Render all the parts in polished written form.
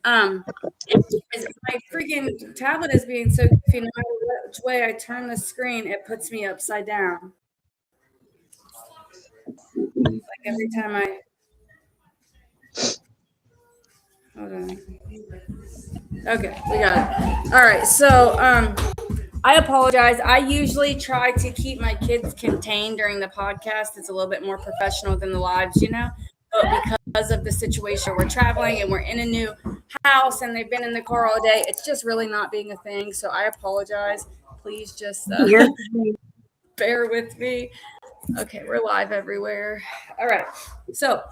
My freaking tablet is being so goofy. No matter which way I turn the screen, it puts me upside down. Like every time I hold on. Okay, we got it. All right, so I apologize. I usually try to keep my kids contained during the podcast. It's a little bit more professional than the lives, But because of the situation, we're traveling and we're in a new house and they've been in the car all day, it's just really not being a thing. So I apologize. Please just bear with me. Okay, we're live everywhere. All right. So,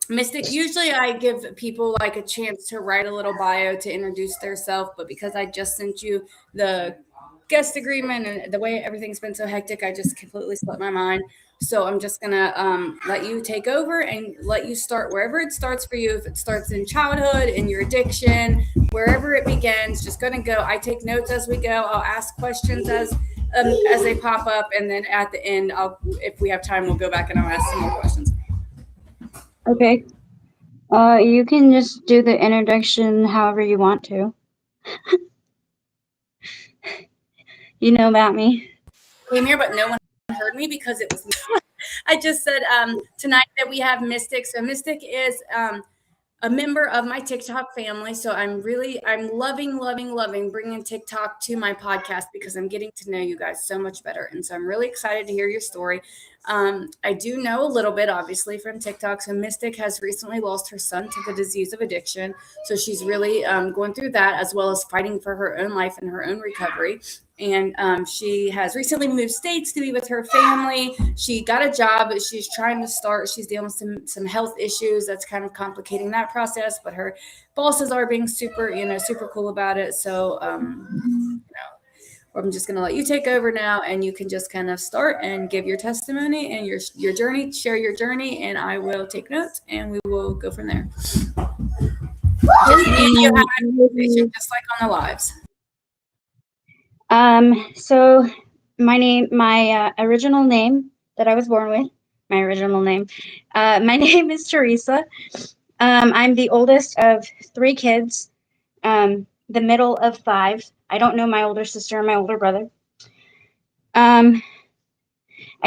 Mystic, usually I give people like a chance to write a little bio to introduce themselves, but because I just sent you the guest agreement and the way everything's been so hectic, I just completely slipped my mind. So I'm just gonna let you take over and let you start wherever it starts for you. If it starts in childhood, in your addiction, wherever it begins, just gonna go. I take notes as we go. I'll ask questions as they pop up, and then at the end, if we have time, we'll go back and I'll ask some more questions. Okay. You can just do the introduction however you want to. You know about me. Came here, but no one heard me because it was. I just said tonight that we have Mystic. So Mystic is a member of my TikTok family. So I'm loving bringing TikTok to my podcast because I'm getting to know you guys so much better. And so I'm really excited to hear your story. I do know a little bit, obviously, from TikTok. So Mystic has recently lost her son to the disease of addiction. So she's really going through that, as well as fighting for her own life and her own recovery. And she has recently moved states to be with her family. She got a job, but she's trying to start. She's dealing with some health issues that's kind of complicating that process. But her bosses are being super cool about it. So, I'm just going to let you take over now, and you can just kind of start and give your testimony and your journey, share your journey, and I will take notes, and we will go from there. Just me and you have a conversation, just like on the lives. So my original name that I was born with, my name is Teresa. I'm the oldest of 3 kids, the middle of 5. I don't know my older sister and my older brother. I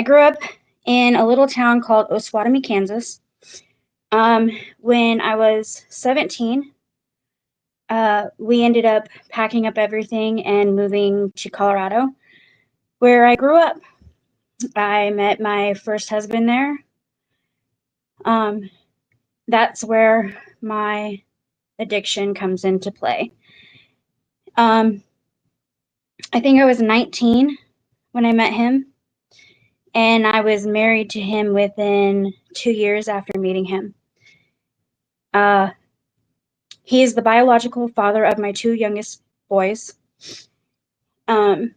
grew up in a little town called Osawatomie, Kansas. When I was 17, we ended up packing up everything and moving to Colorado, where I grew up. I met my first husband there. That's where my addiction comes into play. I think I was 19 when I met him, and I was married to him within 2 years after meeting him. He is the biological father of my 2 youngest boys. My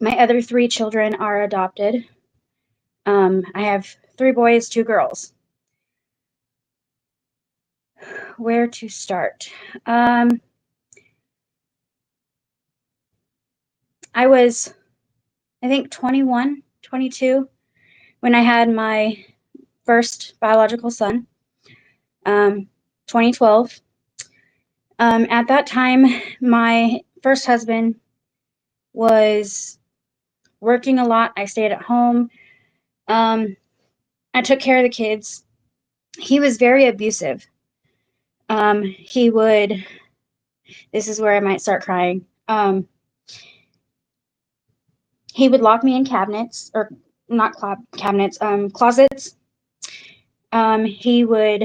other 3 children are adopted. I have 3 boys, 2 girls. Where to start? I was, I think, 21, 22 when I had my first biological son, 2012. At that time, my first husband was working a lot. I stayed at home. I took care of the kids. He was very abusive. He would, this is where I might start crying. He would lock me in cabinets, or not cabinets, closets. He would,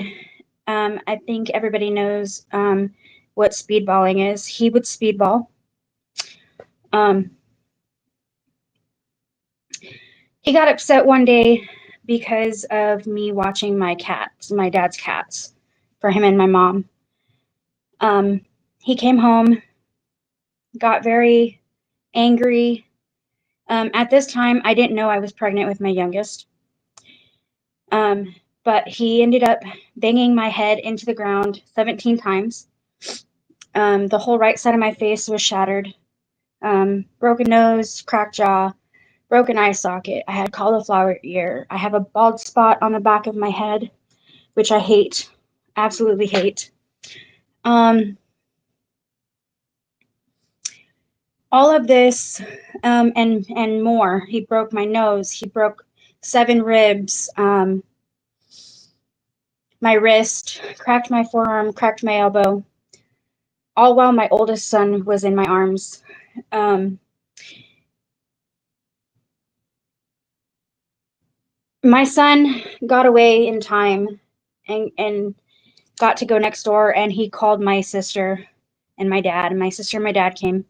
I think everybody knows what speedballing is. He would speedball. He got upset one day because of me watching my dad's cats, for him and my mom. He came home, got very angry. At this time, I didn't know I was pregnant with my youngest. But he ended up banging my head into the ground 17 times. The whole right side of my face was shattered. Broken nose, cracked jaw, broken eye socket. I had cauliflower ear. I have a bald spot on the back of my head, which I hate, absolutely hate. All of this, and more. He broke my nose. He broke 7 ribs, my wrist, cracked my forearm, cracked my elbow, all while my oldest son was in my arms. My son got away in time and got to go next door, and he called my sister and my dad. And my sister and my dad came,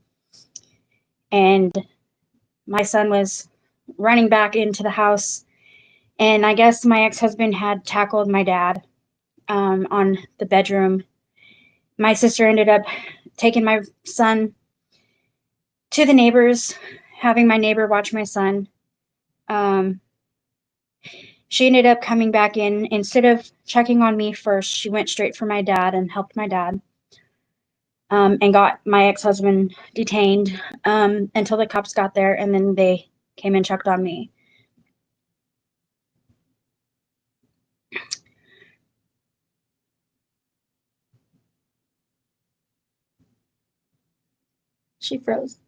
and my son was running back into the house. And I guess my ex-husband had tackled my dad on the bedroom. My sister ended up taking my son to the neighbors, having my neighbor watch my son. She ended up coming back in. Instead of checking on me first, she went straight for my dad and helped my dad, and got my ex-husband detained until the cops got there, and then they came and checked on me. She froze.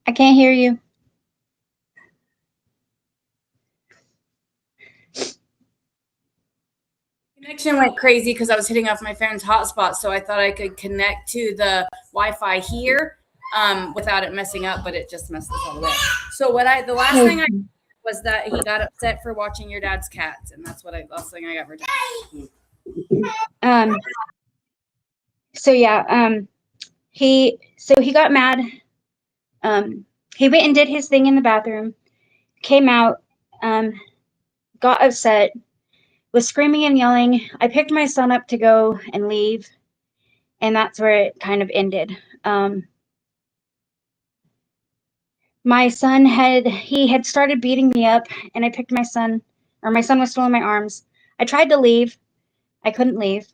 I can't hear you. Connection went crazy because I was hitting off my phone's hotspot, so I thought I could connect to the Wi-Fi here without it messing up, but it just messed us all the way. So the last thing I was that he got upset for watching your dad's cats, and that's last thing I ever did. So yeah, he got mad. He went and did his thing in the bathroom, came out, got upset, was screaming and yelling. I picked my son up to go and leave, and that's where it kind of ended. My son had started beating me up, and I picked my son was still in my arms. I tried to leave. I couldn't leave.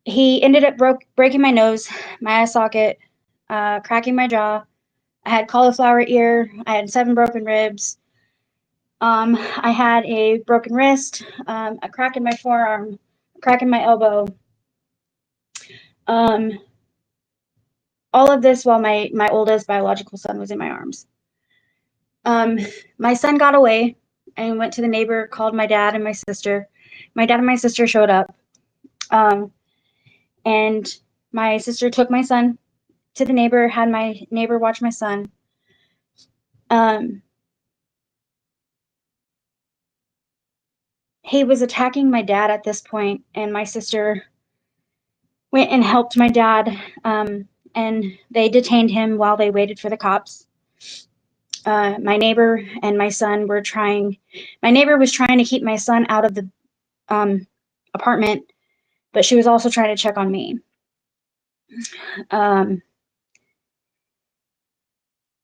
He ended up breaking my nose, my eye socket, cracking my jaw. I had cauliflower ear. I had 7 broken ribs. I had a broken wrist, a crack in my forearm, a crack in my elbow. All of this while my oldest biological son was in my arms. My son got away and went to the neighbor, called my dad and my sister. My dad and my sister showed up. And my sister took my son to the neighbor, had my neighbor watch my son. He was attacking my dad at this point, and my sister went and helped my dad, and they detained him while they waited for the cops. My neighbor and my son were trying. My neighbor was trying to keep my son out of the apartment, but she was also trying to check on me.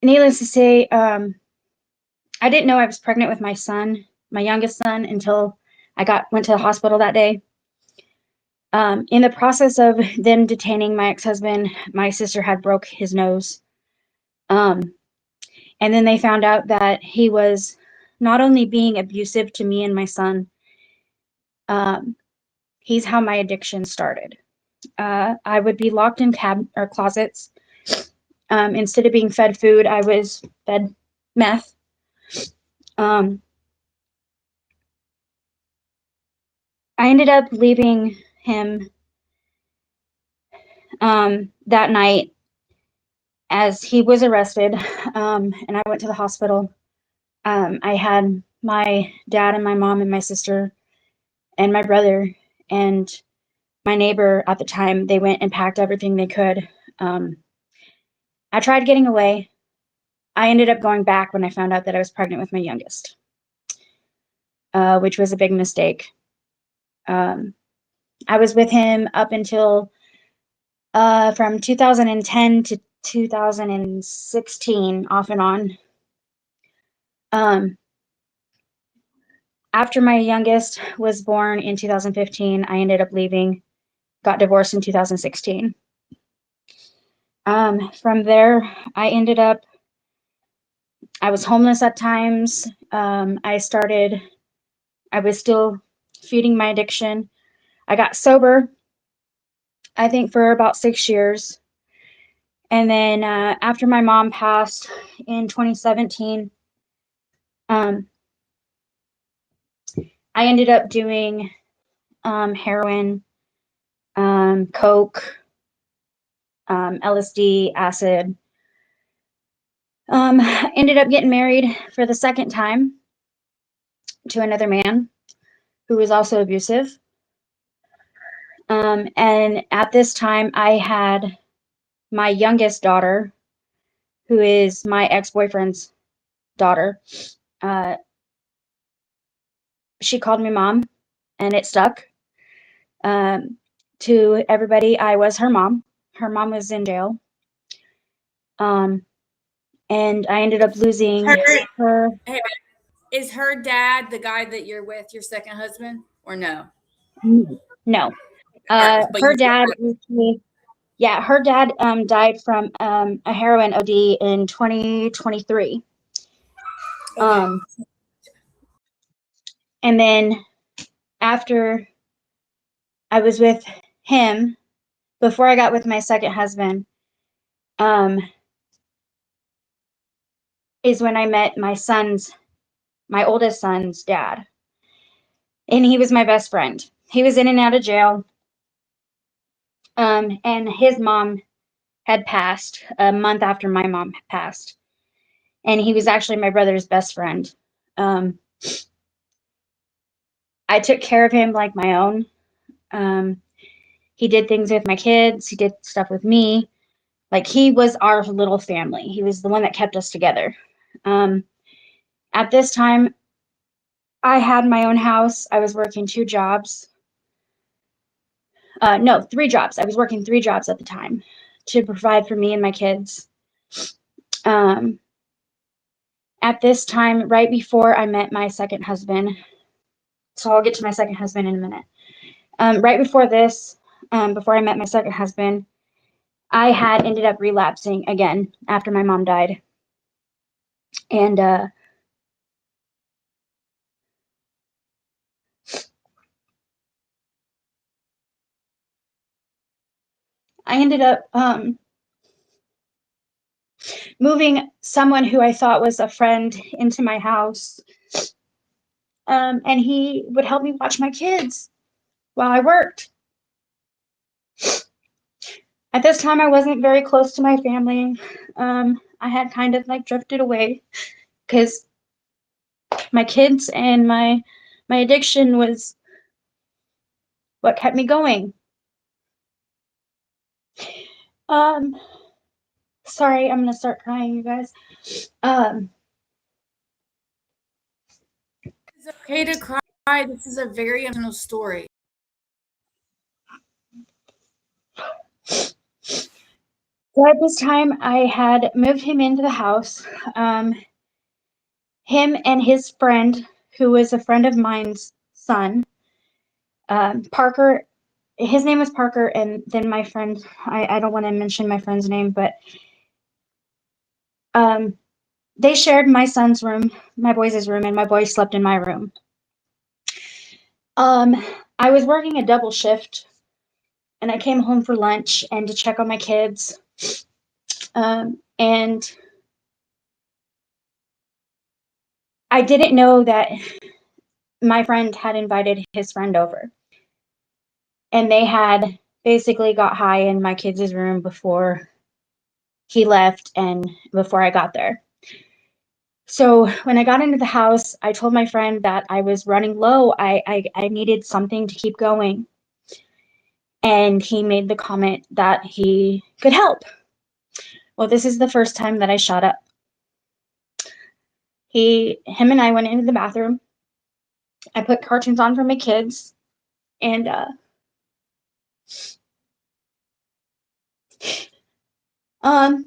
Needless to say, I didn't know I was pregnant with my son, my youngest son, until I went to the hospital that day. In the process of them detaining my ex-husband, my sister had broke his nose. And then they found out that he was not only being abusive to me and my son, he's how my addiction started. I would be locked in closets. Instead of being fed food, I was fed meth. I ended up leaving him that night as he was arrested, and I went to the hospital. I had my dad and my mom and my sister and my brother and my neighbor at the time. They went and packed everything they could. I tried getting away. I ended up going back when I found out that I was pregnant with my youngest, which was a big mistake. I was with him up until from 2010 to 2016, off and on. After my youngest was born in 2015, I ended up leaving, got divorced in 2016. From there, I was homeless at times. I was still feeding my addiction. I got sober, I think, for about 6 years. And then after my mom passed in 2017, I ended up doing heroin, coke, LSD, acid. Ended up getting married for the second time to another man who was also abusive. And at this time, I had my youngest daughter, who is my ex-boyfriend's daughter. She called me mom, and it stuck. To everybody, I was her mom. Her mom was in jail. And I ended up losing her. Hey, is her dad the guy that you're with, your second husband, or no? No. Right, Her dad, her dad died from a heroin OD in 2023. Okay. And then after I was with him, before I got with my second husband, is when I met my oldest son's dad. And he was my best friend. He was in and out of jail. And his mom had passed a month after my mom passed. And he was actually my brother's best friend. I took care of him like my own. He did things with my kids. He did stuff with me. Like, he was our little family. He was the one that kept us together. At this time, I had my own house. I was working 2 jobs. No, 3 jobs. I was working 3 jobs at the time to provide for me and my kids. At this time, right before I met my second husband, so I'll get to my second husband in a minute. Right before this, before I met my second husband, I had ended up relapsing again after my mom died. And I ended up moving someone who I thought was a friend into my house. And he would help me watch my kids while I worked. At this time, I wasn't very close to my family. I had kind of like drifted away because my kids and my addiction was what kept me going. Sorry, I'm gonna start crying, you guys. It's okay to cry. This is a very emotional story. So at this time, I had moved him into the house. Him and his friend, who was a friend of mine's son, Parker. His name was Parker, and then my friend. I don't want to mention my friend's name, but they shared my son's room, my boys' room, and my boys slept in my room. I was working a double shift, and I came home for lunch and to check on my kids. And I didn't know that my friend had invited his friend over. And they had basically got high in my kids' room before he left and before I got there. So when I got into the house, I told my friend that I was running low. I needed something to keep going. And he made the comment that he could help. Well, this is the first time that I shot up. Him and I went into the bathroom. I put cartoons on for my kids, and Um,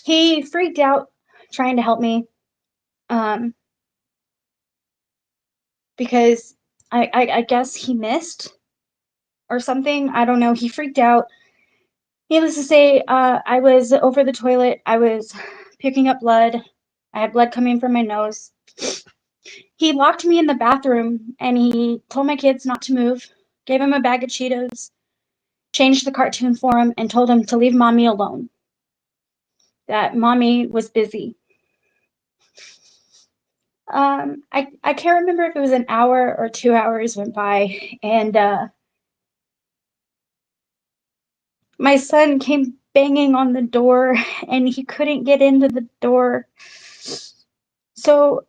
he freaked out trying to help me. Because I guess he missed or something. I don't know. He freaked out. Needless to say, I was over the toilet. I was picking up blood. I had blood coming from my nose. He locked me in the bathroom and he told my kids not to move, gave him a bag of Cheetos, changed the cartoon for him, and told him to leave mommy alone, that mommy was busy. I can't remember if it was an hour or 2 hours went by, and my son came banging on the door and he couldn't get into the door. So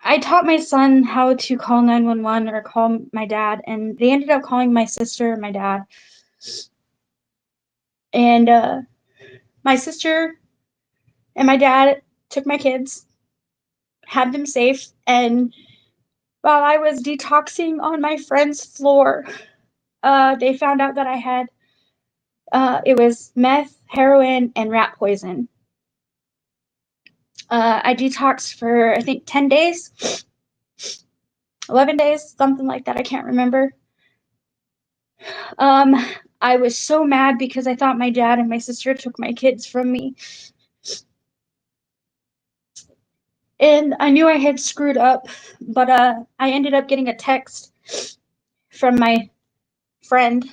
I taught my son how to call 911 or call my dad, and they ended up calling my sister and my dad. And my sister and my dad took my kids, had them safe, and while I was detoxing on my friend's floor, they found out that I had it was meth, heroin, and rat poison. I detoxed for, I think, 10 days, 11 days, something like that. I can't remember. I was so mad because I thought my dad and my sister took my kids from me. And I knew I had screwed up, but I ended up getting a text from my friend.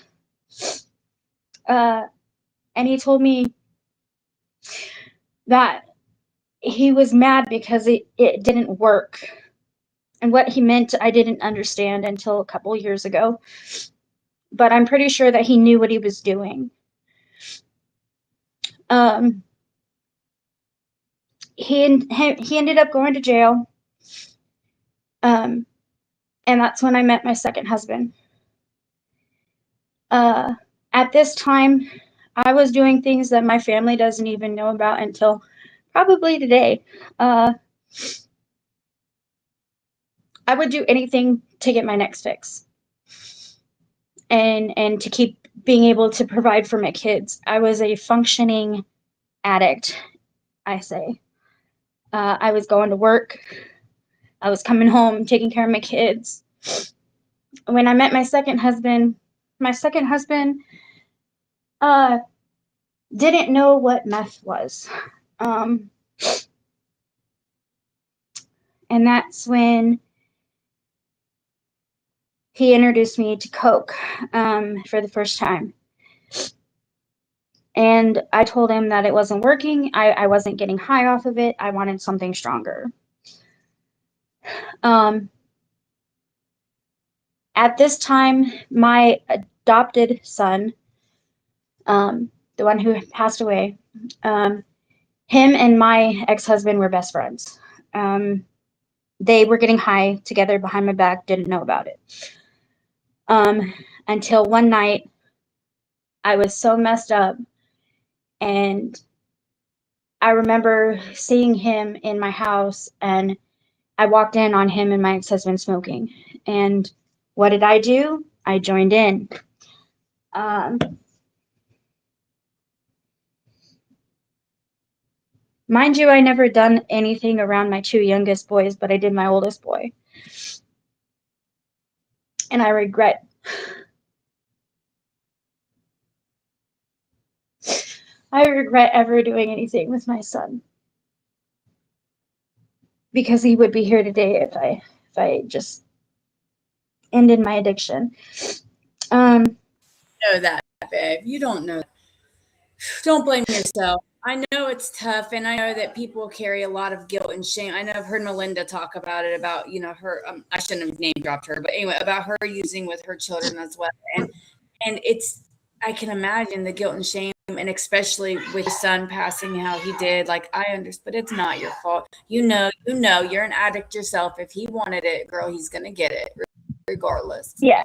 And he told me that he was mad because it didn't work. And what he meant, I didn't understand until a couple years ago. But I'm pretty sure that he knew what he was doing. He ended up going to jail. And that's when I met my second husband. At this time, I was doing things that my family doesn't even know about until probably today. I would do anything to get my next fix and to keep being able to provide for my kids. I was a functioning addict, I say. I was going to work. I was coming home, taking care of my kids. When I met my second husband didn't know what meth was. And that's when he introduced me to Coke for the first time. And I told him that it wasn't working. I wasn't getting high off of it. I wanted something stronger. At this time, my adopted son, the one who passed away, him and my ex-husband were best friends. They were getting high together behind my back, didn't know about it. Until one night, I was so messed up, and I remember seeing him in my house, and I walked in on him and my ex-husband smoking. And what did I do? I joined in. Mind you, I never done anything around my two youngest boys, but I did my oldest boy. And I regret ever doing anything with my son, because he would be here today if I just ended my addiction. Know that, babe. You don't know. Don't blame yourself. I know it's tough, and I know that people carry a lot of guilt and shame. I know I've heard Melinda talk about it, about, you know, her, I shouldn't have name dropped her, but anyway, about her using with her children as well. And it's, I can imagine the guilt and shame, and especially with your son passing how he did. Like, I understand, but it's not your fault. You know, you're an addict yourself. If he wanted it, girl, he's gonna get it regardless. Yeah.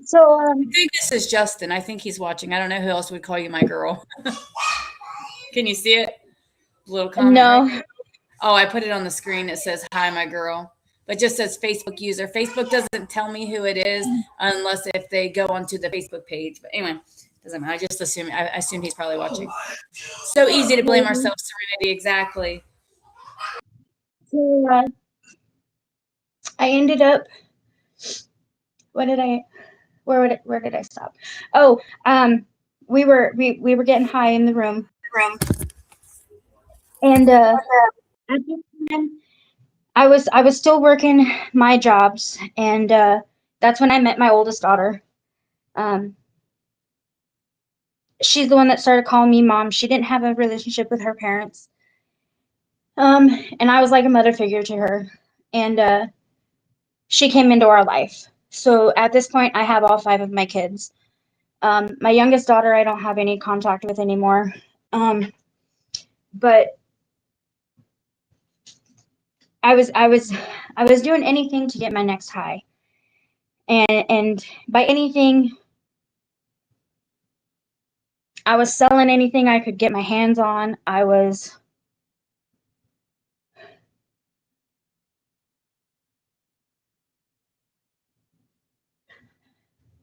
So I think this is Justin. I think he's watching. I don't know who else would call you my girl. Can you see it? Little comment. no. Right? Oh, I put it on the screen. It says, "Hi, my girl." but just says Facebook user. Facebook doesn't tell me who it is unless if they go onto the Facebook page. But anyway, doesn't matter. I just assume he's probably watching. So easy to blame ourselves, Serenity. Exactly. So I ended up. Where did I stop? Oh, we were getting high in the room, and at this time, I was still working my jobs, and that's when I met my oldest daughter. She's the one that started calling me mom. She didn't have a relationship with her parents, and I was like a mother figure to her, and she came into our life. So at this point, I have all 5 of my kids. My youngest daughter, I don't have any contact with anymore. But I was doing anything to get my next high. And by anything, I was selling anything I could get my hands on.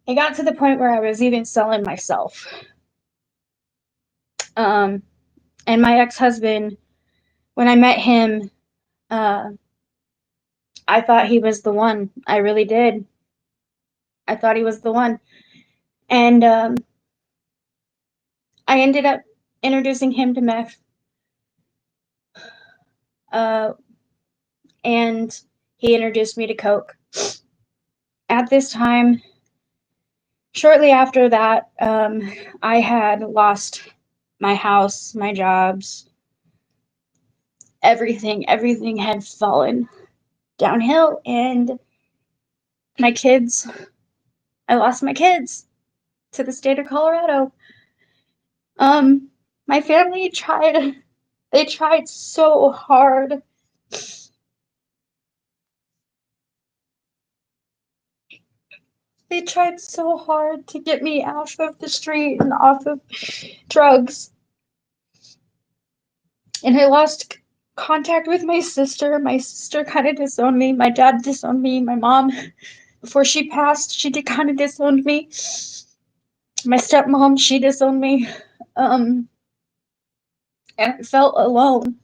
It got to the point where I was even selling myself. And my ex-husband, when I met him, I thought he was the one. I really did. I thought he was the one. And I ended up introducing him to meth. And he introduced me to coke. At this time, shortly after that, I had lost my house, my jobs, everything. Everything had fallen downhill, and my kids, I lost my kids to the state of Colorado. My family they tried so hard. They tried so hard to get me off of the street and off of drugs. And I lost contact with my sister. My sister kind of disowned me. My dad disowned me. My mom, before she passed, she did kind of disowned me. My stepmom, she disowned me. And I felt alone.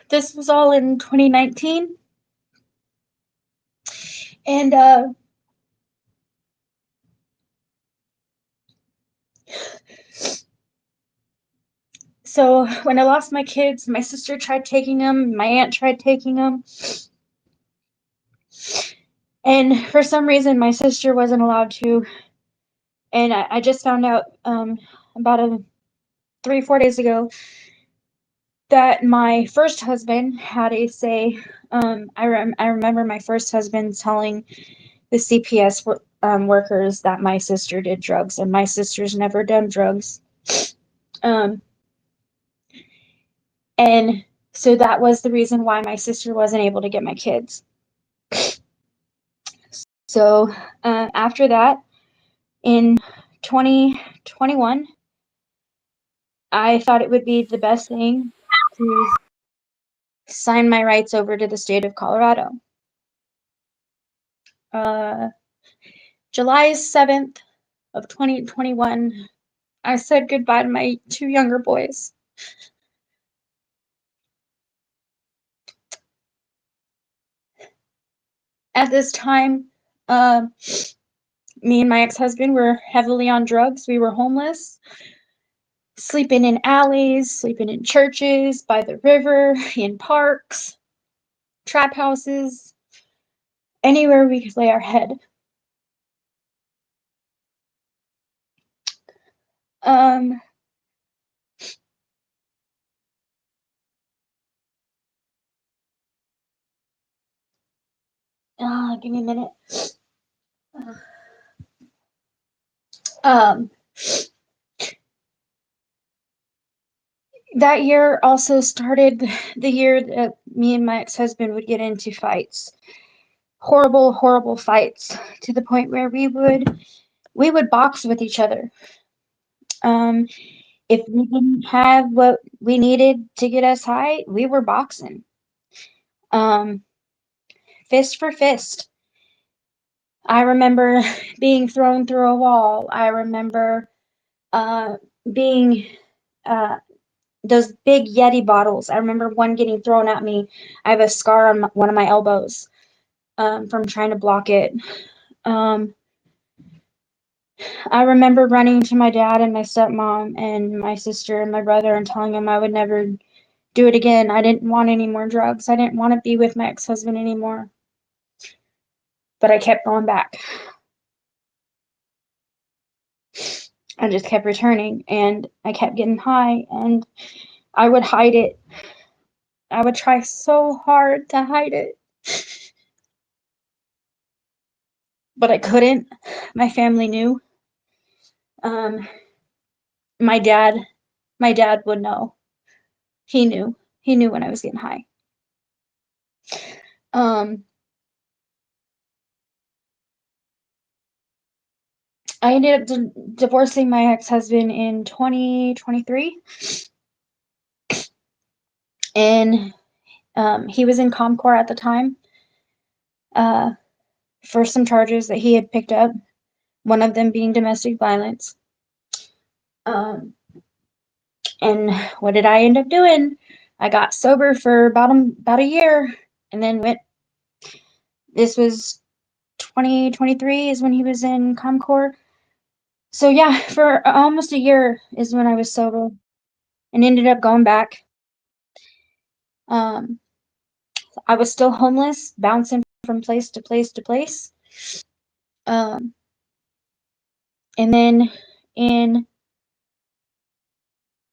This was all in 2019. And so when I lost my kids, my sister tried taking them, my aunt tried taking them. And for some reason, my sister wasn't allowed to. And I just found out about 3-4 days ago that my first husband had a say. I remember my first husband telling the CPS workers that my sister did drugs, and my sister's never done drugs. And so that was the reason why my sister wasn't able to get my kids. So after that, in 2021, I thought it would be the best thing to sign my rights over to the state of Colorado. July 7th of 2021, I said goodbye to my 2 younger boys. At this time, me and my ex-husband were heavily on drugs. We were homeless, sleeping in alleys, sleeping in churches, by the river, in parks, trap houses, anywhere we could lay our head. Give me a minute. That year also started the year that me and my ex-husband would get into fights. Horrible, horrible fights, to the point where we would box with each other. If we didn't have what we needed to get us high, we were boxing. Um, fist for fist. I remember being thrown through a wall. I remember uh, being those big Yeti bottles. I remember one getting thrown at me. I have a scar on one of my elbows from trying to block it. Um, I remember running to my dad and my stepmom and my sister and my brother and telling them I would never do it again. I didn't want any more drugs. I didn't want to be with my ex-husband anymore. But I kept going back. I just kept returning and I kept getting high and I would hide it. I would try so hard to hide it. But I couldn't. My family knew. Um, my dad would know. He knew. He knew when I was getting high. Um, I ended up divorcing my ex-husband in 2023. And he was in ComCore at the time for some charges that he had picked up, one of them being domestic violence. And what did I end up doing? I got sober for about a year and then went. This was 2023 is when he was in ComCore. So yeah, for almost a year is when I was sober and ended up going back. Um, I was still homeless, bouncing from place to place to place. Um, and then in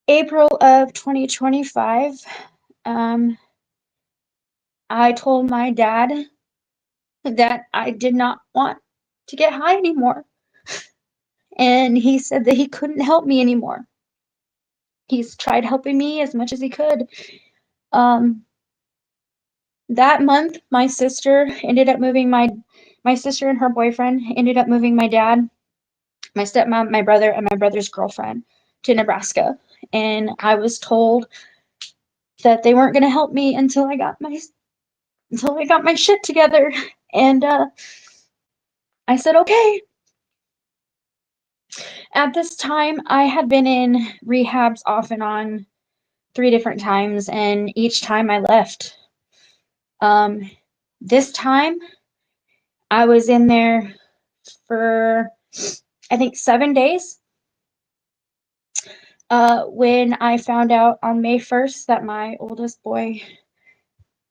April of 2025, I told my dad that I did not want to get high anymore. And he said that he couldn't help me anymore. He's tried helping me as much as he could. That month, my sister ended up moving my sister and her boyfriend ended up moving my dad, my stepmom, my brother, and my brother's girlfriend to Nebraska. And I was told that they weren't going to help me until I got my shit together. And I said, okay. At this time, I had been in rehabs off and on 3 different times, and each time I left. This time, I was in there for, I think, 7 days. When I found out on May 1st that my oldest boy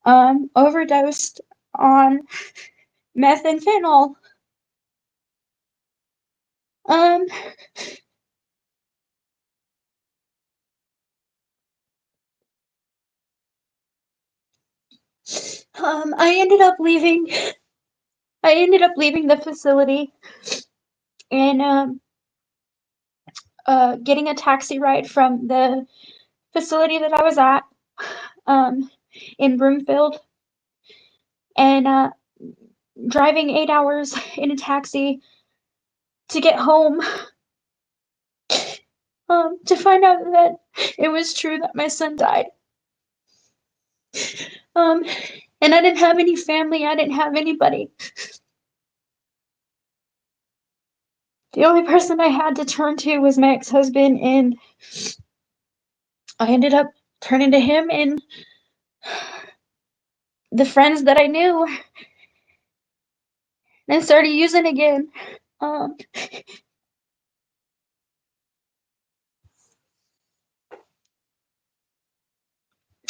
overdosed on meth and fentanyl. Um, I ended up leaving. I ended up leaving the facility and getting a taxi ride from the facility that I was at in Broomfield and driving 8 hours in a taxi to get home to find out that it was true that my son died. And I didn't have any family. I didn't have anybody. The only person I had to turn to was my ex-husband, and I ended up turning to him and the friends that I knew, and I started using again. Um,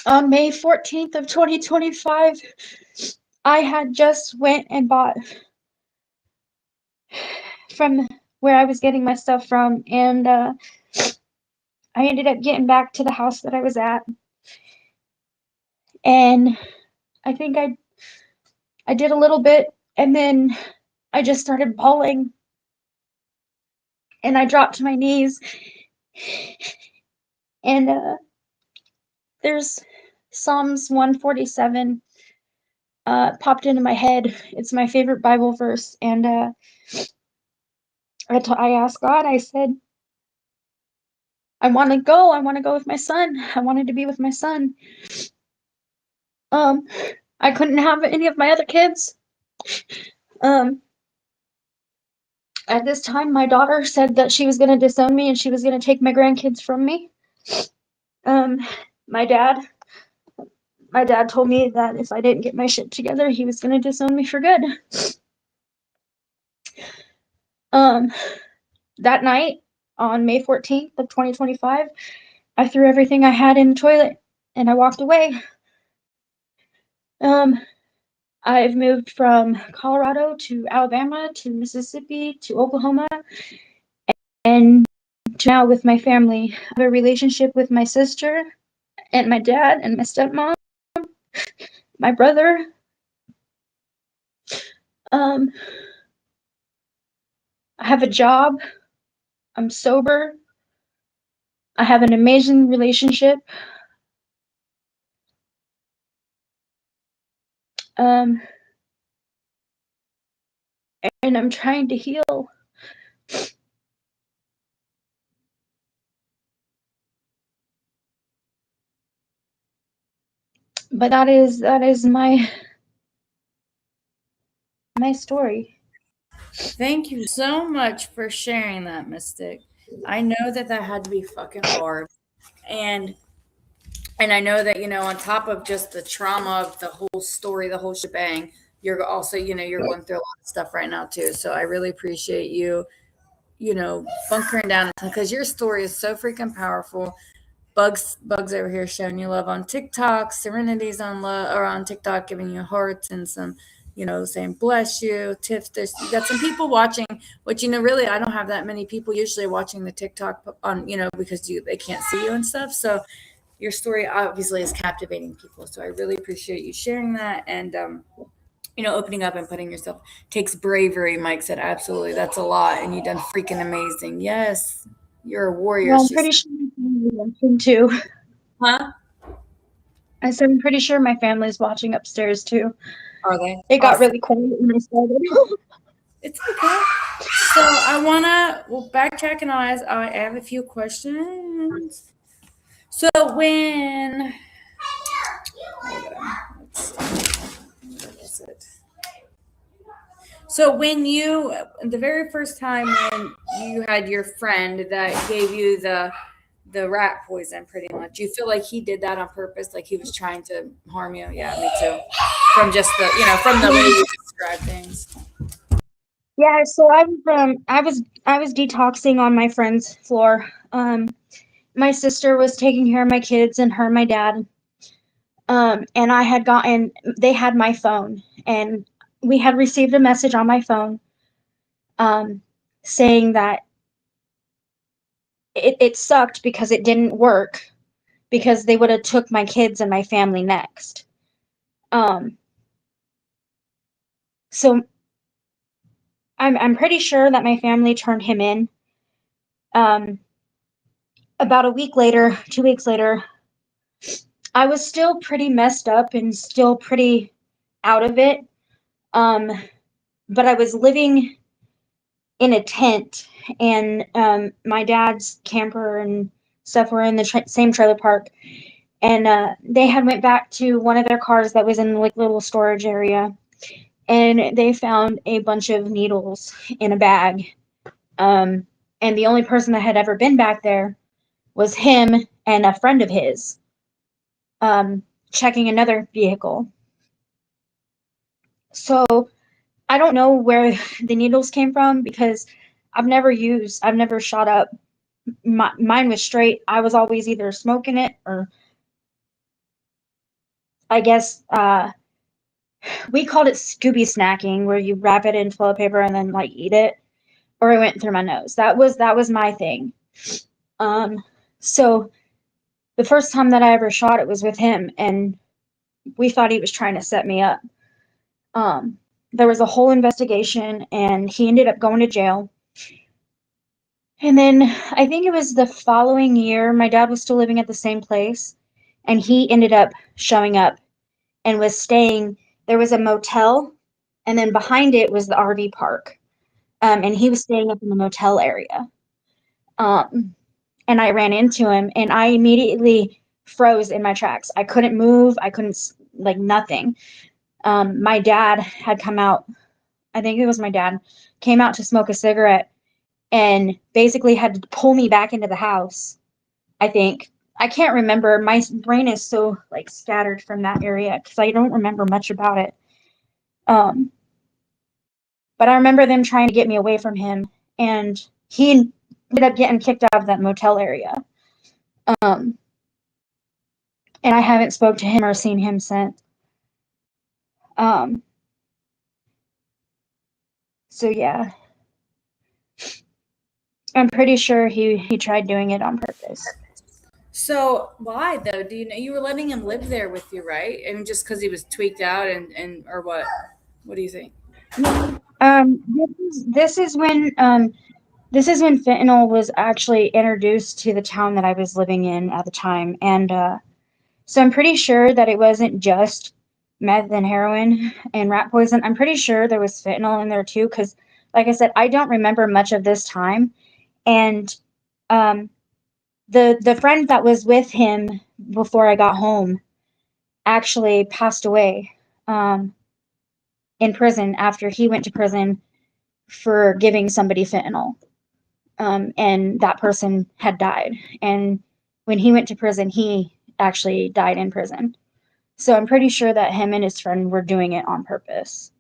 on May 14th of 2025, I had just went and bought from where I was getting my stuff from, and I ended up getting back to the house that I was at, and I think I did a little bit, and then I just started bawling, and I dropped to my knees, and there's Psalms 147 popped into my head. It's my favorite Bible verse, and I asked God. I said, I want to go. I want to go with my son. I wanted to be with my son. Um, I couldn't have any of my other kids. At this time, my daughter said that she was going to disown me and she was going to take my grandkids from me. Um, my dad, my dad told me that if I didn't get my shit together, he was going to disown me for good. Um, that night on May 14th of 2025, I threw everything I had in the toilet and I walked away. I've moved from Colorado to Alabama to Mississippi to Oklahoma and to now with my family. I have a relationship with my sister and my dad and my stepmom, my brother. I have a job. I'm sober. I have an amazing relationship. And I'm trying to heal. But that is my story. Thank you so much for sharing that, Mystic. I know that that had to be fucking hard. And I know that, on top of just the trauma of the whole story, the whole shebang, you're also, you're going through a lot of stuff right now too. So I really appreciate you, bunkering down because your story is so freaking powerful. Bugs over here showing you love on TikTok. Serenity's on love or on TikTok, giving you hearts and some, saying bless you. Tiff, you got some people watching, which really I don't have that many people usually watching the TikTok on, because they can't see you and stuff. So your story obviously is captivating people. So I really appreciate you sharing that and opening up and putting yourself takes bravery. Mike said, absolutely, that's a lot, and you've done freaking amazing. Yes, you're a warrior. Well, I'm pretty sure my family's watching too. Huh? I said I'm pretty sure my family's watching upstairs too. Are they? It got really quiet when I started. It's okay. So we'll backtrack and I have a few questions. So when, let's see, where is it? So when the very first time when you had your friend that gave you the rat poison, pretty much, you feel like he did that on purpose, like he was trying to harm you? Yeah, me too. From just from the way you describe things. Yeah, so I was detoxing on my friend's floor. My sister was taking care of my kids and her and my dad. And they had my phone and we had received a message on my phone saying that it sucked because it didn't work because they would have took my kids and my family next. So I'm pretty sure that my family turned him in. About a week later, 2 weeks later, I was still pretty messed up and still pretty out of it. But I was living in a tent and my dad's camper and stuff were in the same trailer park. And they had went back to one of their cars that was in like little storage area. And they found a bunch of needles in a bag. And the only person that had ever been back there was him and a friend of his checking another vehicle. So I don't know where the needles came from because I've never shot up. Mine was straight. I was always either smoking it or I guess we called it Scooby snacking, where you wrap it in toilet paper and then like eat it, or it went through my nose. That was my thing. So the first time that I ever shot it was with him, and we thought he was trying to set me up. There was a whole investigation, and he ended up going to jail. And then I think it was the following year, my dad was still living at the same place, and he ended up showing up and was staying. There was a motel, and then behind it was the RV park. And he was staying up in the motel area. And I ran into him, and I immediately froze in my tracks. I couldn't move. I couldn't like nothing. My dad had come out, I think it was my dad, came out to smoke a cigarette and basically had to pull me back into the house. I think. I can't remember. My brain is so like scattered from that area because I don't remember much about it. Um, but I remember them trying to get me away from him, and he ended up getting kicked out of that motel area. Um, and I haven't spoke to him or seen him since. Um, so yeah, I'm pretty sure he tried doing it on purpose. So why though? Do you know you were letting him live there with you, right? And just because he was tweaked out and or what? What do you think? This is when fentanyl was actually introduced to the town that I was living in at the time, and so I'm pretty sure that it wasn't just meth and heroin and rat poison. I'm pretty sure there was fentanyl in there too, because, like I said, I don't remember much of this time, and um, the friend that was with him before I got home actually passed away in prison after he went to prison for giving somebody fentanyl. And that person had died. And when he went to prison, he actually died in prison. So I'm pretty sure that him and his friend were doing it on purpose.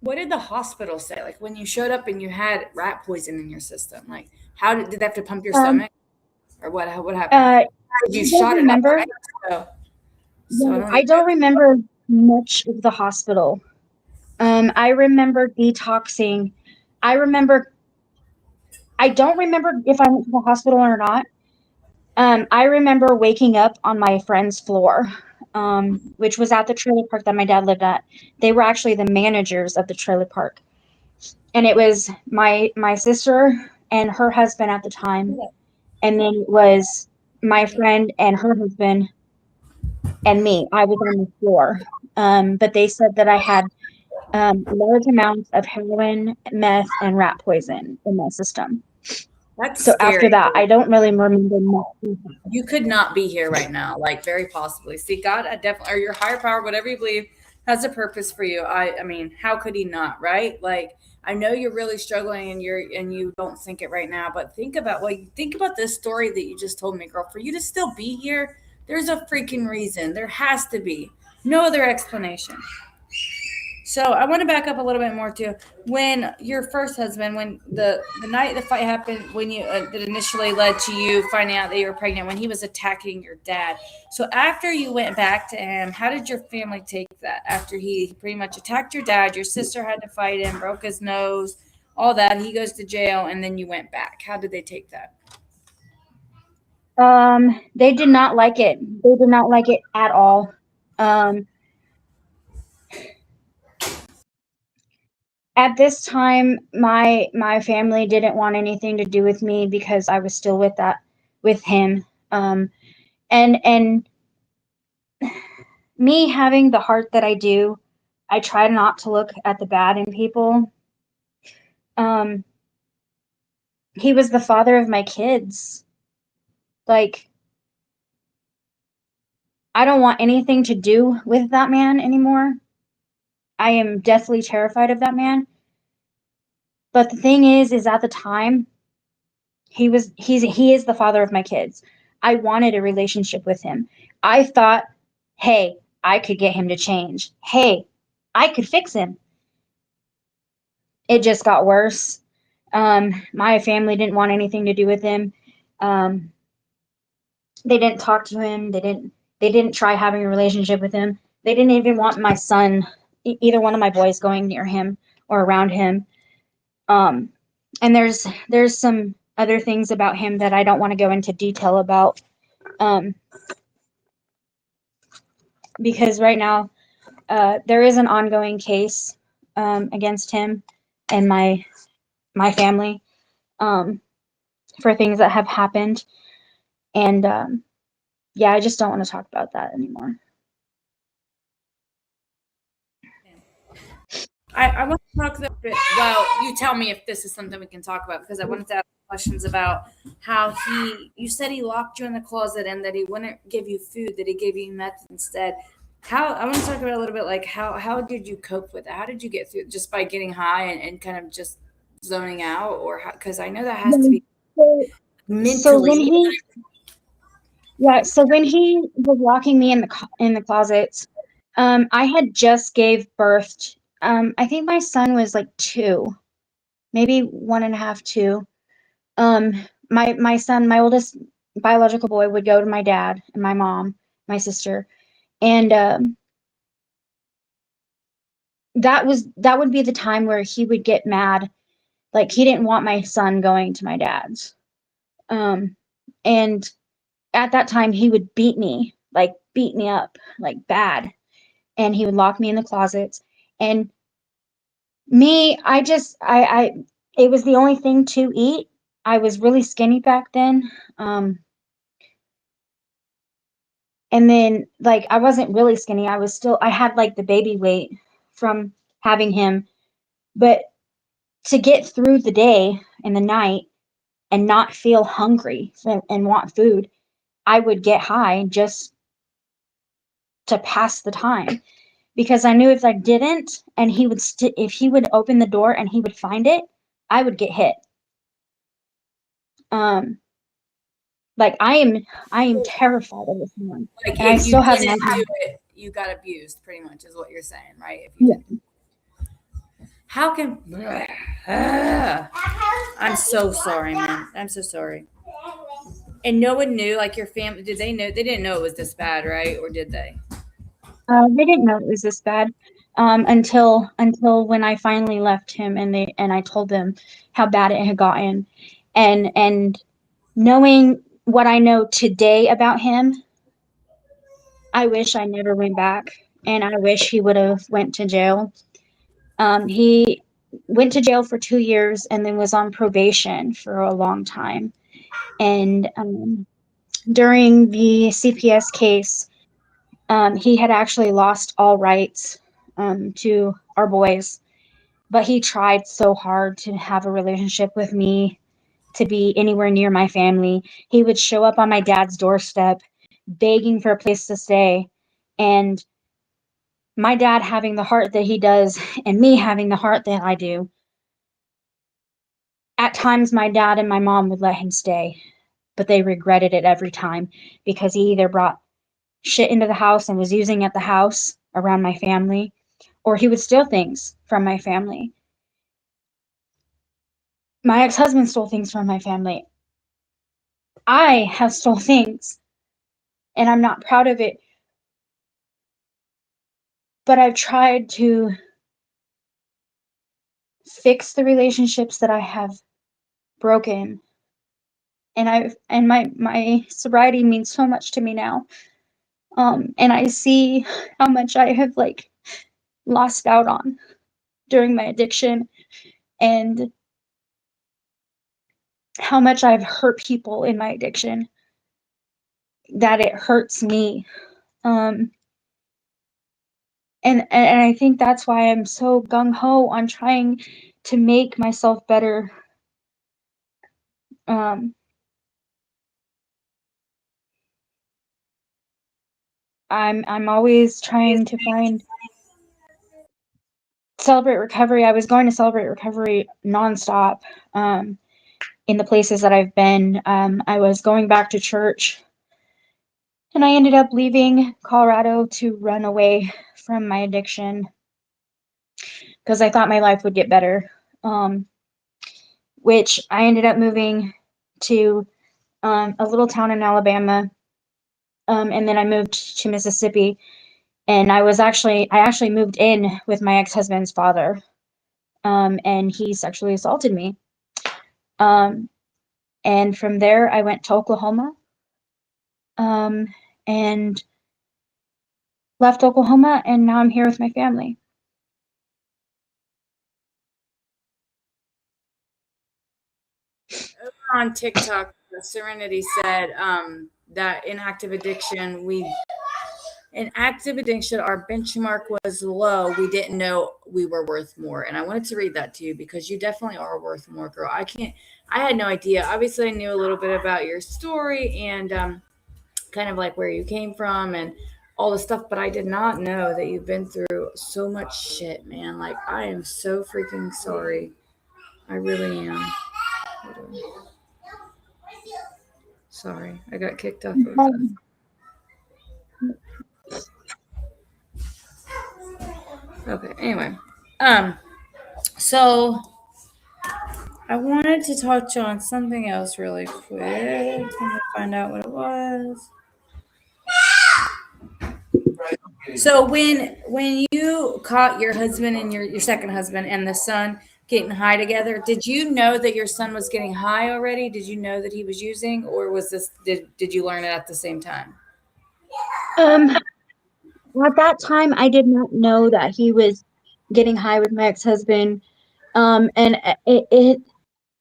What did the hospital say? Like when you showed up and you had rat poison in your system, like how did they have to pump your stomach, or what? What happened? You I shot don't it up, remember. right? So I don't remember much of the hospital. I remember detoxing. I remember. I don't remember if I went to the hospital or not. I remember waking up on my friend's floor, which was at the trailer park that my dad lived at. They were actually the managers of the trailer park, and it was my sister and her husband at the time, and then it was my friend and her husband and me. I was on the floor, but they said that I had large amounts of heroin, meth, and rat poison in my system. that's So after scary. that, I don't really remember much. You could not be here right now, like very possibly. See, God, I definitely, or your higher power, whatever you believe, has a purpose for you. I mean, how could He not, right? Like, I know you're really struggling, and you don't think it right now, but think about think about this story that you just told me, girl. For you to still be here, there's a freaking reason. There has to be no other explanation. So I want to back up a little bit more too. When your first husband, when the night the fight happened, when you that initially led to you finding out that you were pregnant, when he was attacking your dad. So after you went back to him, how did your family take that? After he pretty much attacked your dad, your sister had to fight him, broke his nose, all that. He goes to jail, and then you went back. How did they take that? They did not like it. They did not like it at all. At this time, my family didn't want anything to do with me because I was still with him. And me having the heart that I do, I try not to look at the bad in people. Um, he was the father of my kids. Like, I don't want anything to do with that man anymore. I am deathly terrified of that man. But the thing is at the time, he is the father of my kids. I wanted a relationship with him. I thought, hey, I could get him to change. Hey, I could fix him. It just got worse. My family didn't want anything to do with him. They didn't talk to him. They didn't try having a relationship with him. They didn't even want my son, either one of my boys, going near him or around him. And there's some other things about him that I don't want to go into detail about, because right now there is an ongoing case against him and my family, for things that have happened, and yeah, I just don't want to talk about that anymore. I want to talk a bit. Well, you tell me if this is something we can talk about because I wanted to ask questions about how you said he locked you in the closet and that he wouldn't give you food, that he gave you meth instead. I want to talk about a little bit like how did you cope with it? How did you get through it? Just by getting high and kind of just zoning out, or because I know that has to be So, so when mentally. he, yeah, so when he was locking me in the closets, I had just gave birth. I think my son was like 2, maybe 1.5, 2. My son, my oldest biological boy, would go to my dad and my mom, my sister, and that would be the time where he would get mad, like he didn't want my son going to my dad's, and at that time he would beat me up like bad, and he would lock me in the closets. And me, I it was the only thing to eat. I was really skinny back then. And then like I wasn't really skinny. I had like the baby weight from having him. But to get through the day and the night and not feel hungry and want food, I would get high just to pass the time, because I knew if I didn't and if he would open the door and he would find it, I would get hit. Um like I am terrified of this man. Like And I if you still have didn't nightmares. do it, you got abused, pretty much is what you're saying, right? If you didn't. How can I'm so sorry, man. I'm so sorry. And no one knew, like your family, did they know? They didn't know it was this bad, right? Or did they? They didn't know it was this bad, until when I finally left him, and I told them how bad it had gotten, and knowing what I know today about him, I wish I never went back, and I wish he would have went to jail. He went to jail for 2 years and then was on probation for a long time, and during the CPS case, he had actually lost all rights to our boys, but he tried so hard to have a relationship with me, to be anywhere near my family. He would show up on my dad's doorstep begging for a place to stay. And my dad having the heart that he does, and me having the heart that I do, at times my dad and my mom would let him stay, but they regretted it every time, because he either brought shit into the house and was using at the house around my family, or he would steal things from my family. My ex-husband stole things from my family. I have stole things, and I'm not proud of it, but I've tried to fix the relationships that I have broken. And my sobriety means so much to me now. And I see how much I have like lost out on during my addiction, and how much I've hurt people in my addiction, that it hurts me. Um, and I think that's why I'm so gung ho on trying to make myself better. Um, I'm always trying to find Celebrate Recovery. I was going to Celebrate Recovery nonstop, in the places that I've been. I was going back to church, and I ended up leaving Colorado to run away from my addiction, because I thought my life would get better. Which I ended up moving to a little town in Alabama, and then I moved to Mississippi. And I actually moved in with my ex-husband's father, and he sexually assaulted me. Um, and from there, I went to Oklahoma, um, and left Oklahoma, and now I'm here with my family. On TikTok, Serenity said that in active addiction, in active addiction, our benchmark was low. We didn't know we were worth more. And I wanted to read that to you because you definitely are worth more, girl. I had no idea. Obviously, I knew a little bit about your story and kind of like where you came from and all the stuff, but I did not know that you've been through so much shit, man. Like, I am so freaking sorry. I really am. Sorry, I got kicked off of the. Okay, anyway. So I wanted to touch on something else really quick. Let me find out what it was. So when you caught your husband and your second husband and the son getting high together, did you know that your son was getting high already? Did you know that he was using, or was this did you learn it at the same time? At that time, I did not know that he was getting high with my ex-husband. And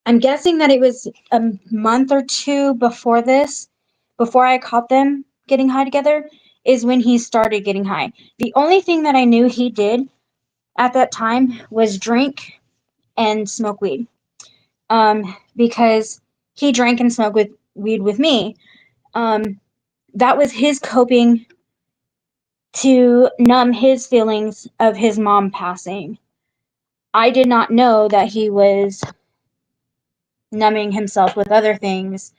I'm guessing that it was a month or two before this, before I caught them getting high together, is when he started getting high. The only thing that I knew he did at that time was drink and smoke weed. Because he drank and smoked with weed with me. That was his coping to numb his feelings of his mom passing. I did not know that he was numbing himself with other things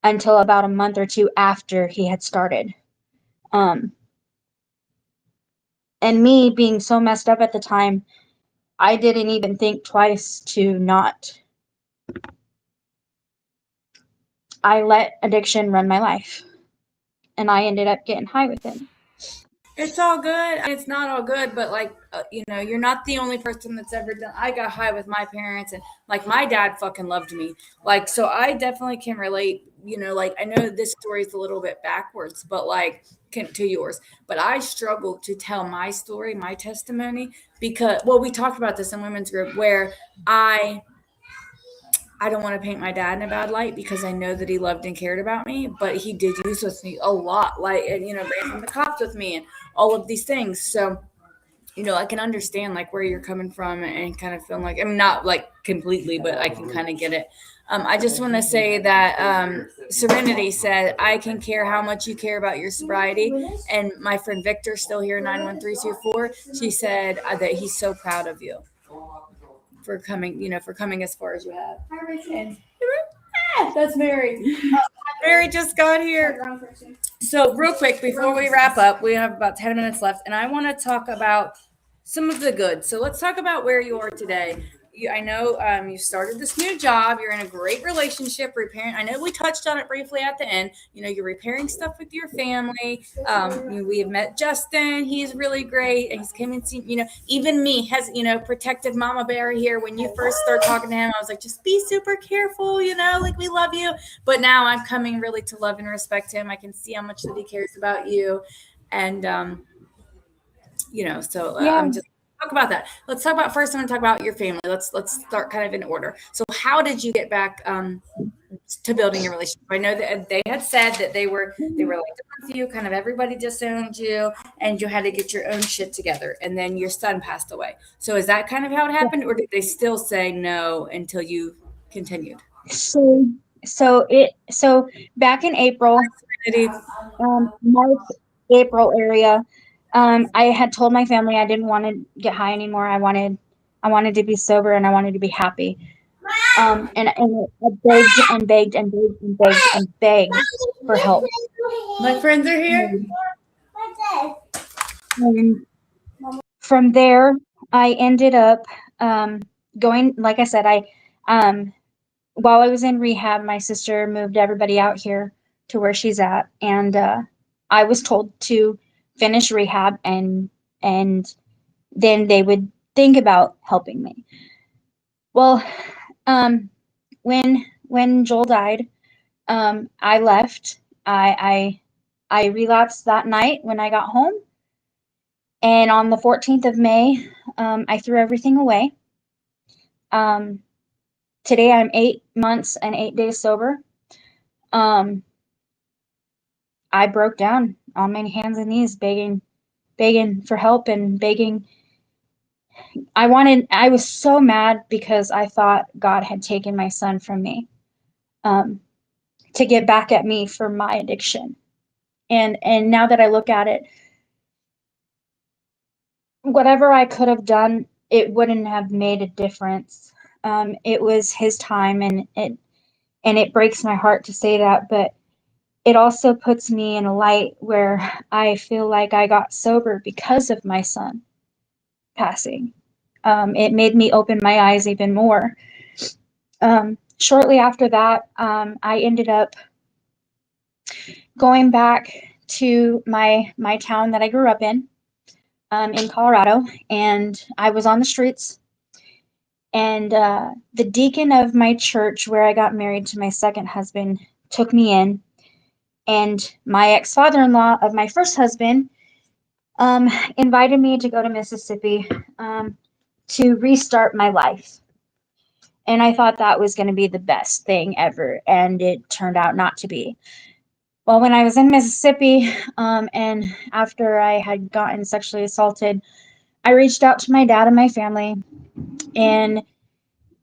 until about a month or two after he had started. And me being so messed up at the time, I didn't even think twice to not. I let addiction run my life, and I ended up getting high with him. It's all good. It's not all good, but like, you're not the only person that's ever done. I got high with my parents, and like my dad fucking loved me. Like, so I definitely can relate. Like I know this story is a little bit backwards, but like to yours. But I struggle to tell my story, my testimony, because well, we talked about this in women's group where I don't want to paint my dad in a bad light because I know that he loved and cared about me, but he did use with me a lot, like, and, ran from the cops with me and all of these things. So, I can understand like where you're coming from and kind of feeling like, I'm not like completely, but I can kind of get it. I just want to say that Serenity said, I can care how much you care about your sobriety. And my friend Victor, still here, 91324, she said that he's so proud of you for coming as far as you have. And that's Mary. Mary just got here. So real quick, before we wrap up, we have about 10 minutes left, and I want to talk about some of the good. So let's talk about where you are today. I know you started this new job. You're in a great relationship, repairing. I know we touched on it briefly at the end. You're repairing stuff with your family. We have met Justin. He's really great. He's came and seen, even me has, protective mama bear here. When you first start talking to him, I was like, just be super careful, like we love you. But now I'm coming really to love and respect him. I can see how much that he cares about you. And, I'm just talk about that. Let's talk about first. I'm going to talk about your family. Let's start kind of in order. So, how did you get back to building a relationship? I know that they had said that they were like done with you. Kind of everybody disowned you, and you had to get your own shit together. And then your son passed away. So, is that kind of how it happened, or did they still say no until you continued? So back in April, March, April area. I had told my family I didn't want to get high anymore. I wanted to be sober and I wanted to be happy. And I begged and begged and begged and begged and begged for help. My friends are here. And from there, I ended up going. Like I said, while I was in rehab, my sister moved everybody out here to where she's at, and I was told to finish rehab and then they would think about helping me. Well, when Joel died, I left. I relapsed that night when I got home, and on the 14th of May, I threw everything away. Today I'm 8 months and 8 days sober. I broke down on my hands and knees, begging for help and begging. I was so mad because I thought God had taken my son from me, um, to get back at me for my addiction. And now that I look at it, whatever I could have done, it wouldn't have made a difference. It was his time, and it breaks my heart to say that, but it also puts me in a light where I feel like I got sober because of my son passing. It made me open my eyes even more. Shortly after that, I ended up going back to my town that I grew up in Colorado, and I was on the streets. And the deacon of my church, where I got married to my second husband, took me in, and my ex-father-in-law of my first husband invited me to go to Mississippi to restart my life. And I thought that was going to be the best thing ever, and it turned out not to be. Well, when I was in Mississippi, and after I had gotten sexually assaulted, I reached out to my dad and my family, and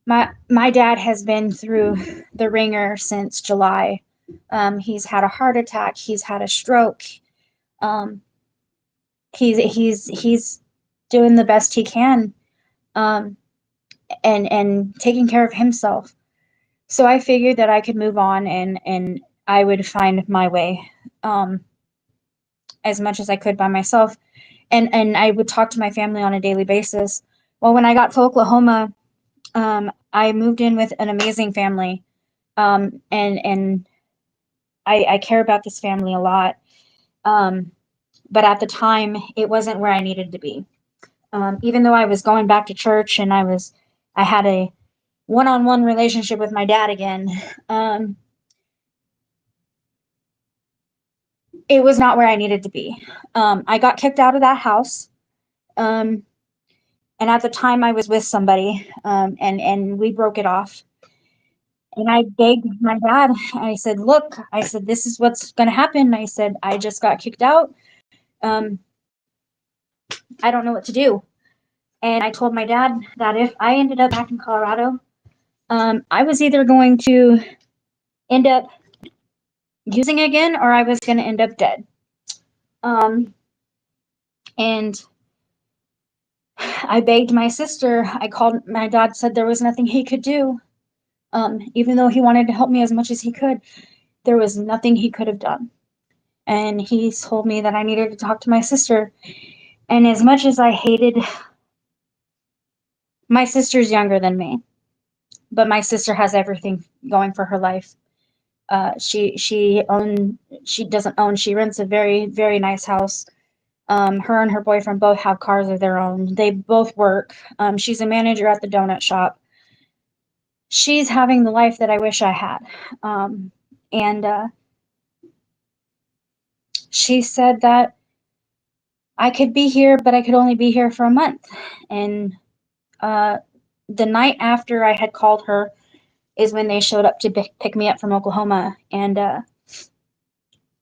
my dad has been through the ringer since July. He's had a heart attack. He's had a stroke. Um, he's doing the best he can, um, and taking care of himself. So I figured that I could move on, and I would find my way, as much as I could by myself. And I would talk to my family on a daily basis. Well, when I got to Oklahoma, I moved in with an amazing family, and I care about this family a lot. But at the time, it wasn't where I needed to be. Even though I was going back to church and I had a one-on-one relationship with my dad again, it was not where I needed to be. I got kicked out of that house. And at the time I was with somebody, and we broke it off. And I begged my dad. I said, look, I said, this is what's going to happen. I said, I just got kicked out. Um, I don't know what to do. And I told my dad that if I ended up back in Colorado, I was either going to end up using again, or I was going to end up dead. And I begged my sister. I called my dad, said there was nothing he could do. Even though he wanted to help me as much as he could, there was nothing he could have done. And he told me that I needed to talk to my sister. And as much as I hated, my sister's younger than me, but my sister has everything going for her life. She doesn't own. She rents a very, very nice house. Her and her boyfriend both have cars of their own. They both work. She's a manager at the donut shop. She's having the life that I wish I had. And she said that I could be here, but I could only be here for a month. And the night after I had called her is when they showed up to pick me up from Oklahoma. And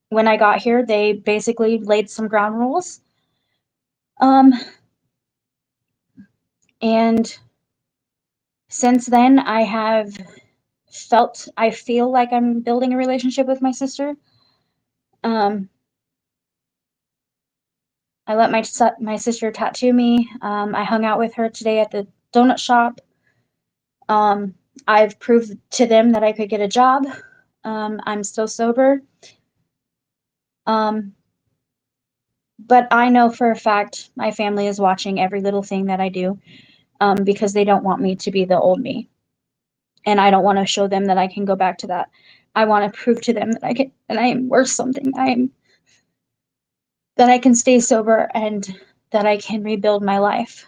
when I got here, they basically laid some ground rules. And since then, I feel like I'm building a relationship with my sister. I let my sister tattoo me. I hung out with her today at the donut shop. I've proved to them that I could get a job. I'm still sober. But I know for a fact my family is watching every little thing that I do, because they don't want me to be the old me. And I don't want to show them that I can go back to that. I want to prove to them that I can, and I am worth something. That I can stay sober and that I can rebuild my life.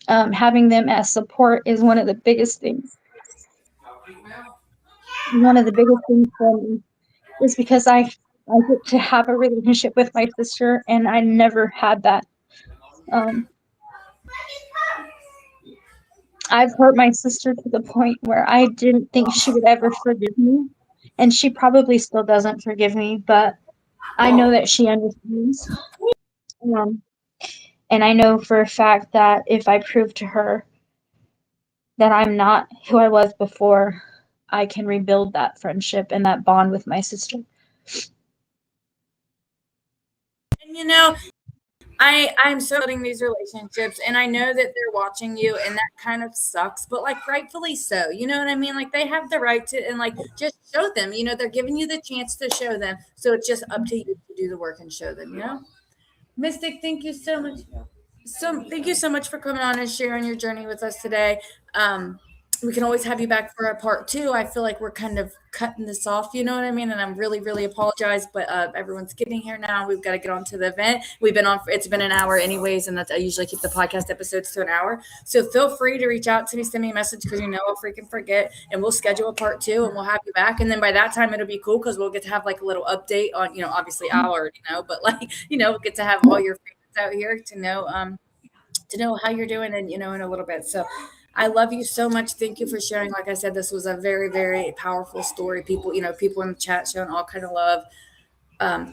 Having them as support is one of the biggest things. One of the biggest things for me is because I get to have a relationship with my sister, and I never had that. I've hurt my sister to the point where I didn't think she would ever forgive me, and she probably still doesn't forgive me, but I know that she understands. Um, and I know for a fact that if I prove to her that I'm not who I was before, I can rebuild that friendship and that bond with my sister. And I'm so building these relationships, and I know that they're watching you, and that kind of sucks, but like rightfully so. You know what I mean? Like they have the right to, and like just show them. They're giving you the chance to show them, so it's just up to you to do the work and show them. Mystic, thank you so much. Thank you so much for coming on and sharing your journey with us today. We can always have you back for a part 2. I feel like we're kind of cutting this off, you know what I mean? And I'm really, really apologize, but everyone's getting here now. We've got to get on to the event. It's been an hour anyways, and I usually keep the podcast episodes to an hour. So feel free to reach out to me, send me a message, because I'll freaking forget, and we'll schedule a part 2 and we'll have you back. And then by that time, it'll be cool because we'll get to have like a little update on, obviously I already know, but like, we'll get to have all your favorites out here to know how you're doing and, in a little bit. So I love you so much. Thank you for sharing. Like I said, this was a very, very powerful story. People in the chat showing all kind of love.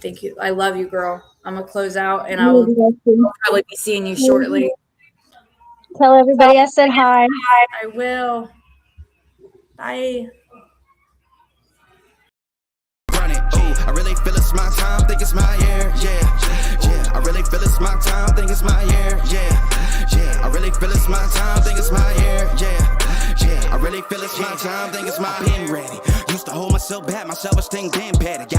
Thank you. I love you, girl. I'm going to close out, and I'll probably be seeing you shortly. Tell everybody I said hi. I will. Bye. I really feel it's my time, think it's my year, yeah. I really feel it's my time, think it's my year, yeah. I really feel it's my time, think it's my year, yeah. I really feel it's my time, think it's my year. Been ready. Used to hold myself back, my self-esteem damn bad.